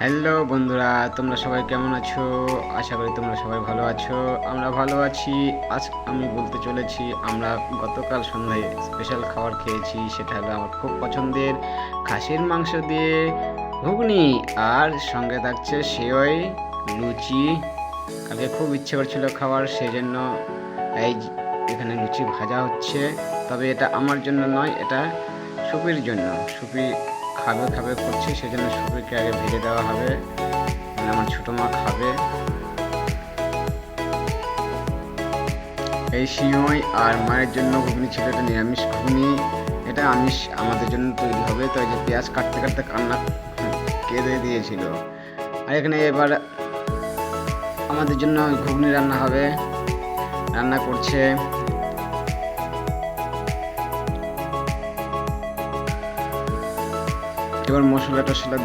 Hello বন্ধুরা, তোমরা সবাই কেমন আছো? আশা করি তোমরা সবাই ভালো আছো। আমরা ভালো আছি। আজ আমি বলতে চলেছি আমরা গতকাল সন্ধ্যায় স্পেশাল খাবার খেয়েছি। সেটা হলো আমার খুব পছন্দের খাসির মাংস দিয়ে ঘুগনি, আর সঙ্গে থাকছে সেওই, লুচি। কালকে খুব ইচ্ছে করছিল খাবার, সেই জন্য এই এখানে লুচি ভাজা হচ্ছে। তবে এটা আমার জন্য নয়, এটা সুপির জন্য। সুপি খাবে খাবে করছি, সেজন্য সুপিকে আগে ভেজে দেওয়া হবে, মানে আমার ছোটো মা খাবে। এই সিমই আর মায়ের জন্য ঘুগনি ছিল, এটা নিরামিষ ঘুগনি। এটা আমিষ আমাদের জন্য তৈরি হবে। তো এই যে পেঁয়াজ কাটতে কাটতে কান্না কেঁদে দিয়েছিল। আর এখানে এবার আমাদের জন্য ঘুগনি রান্না হবে, রান্না করছে। এবার মশলা টশলা দিয়ে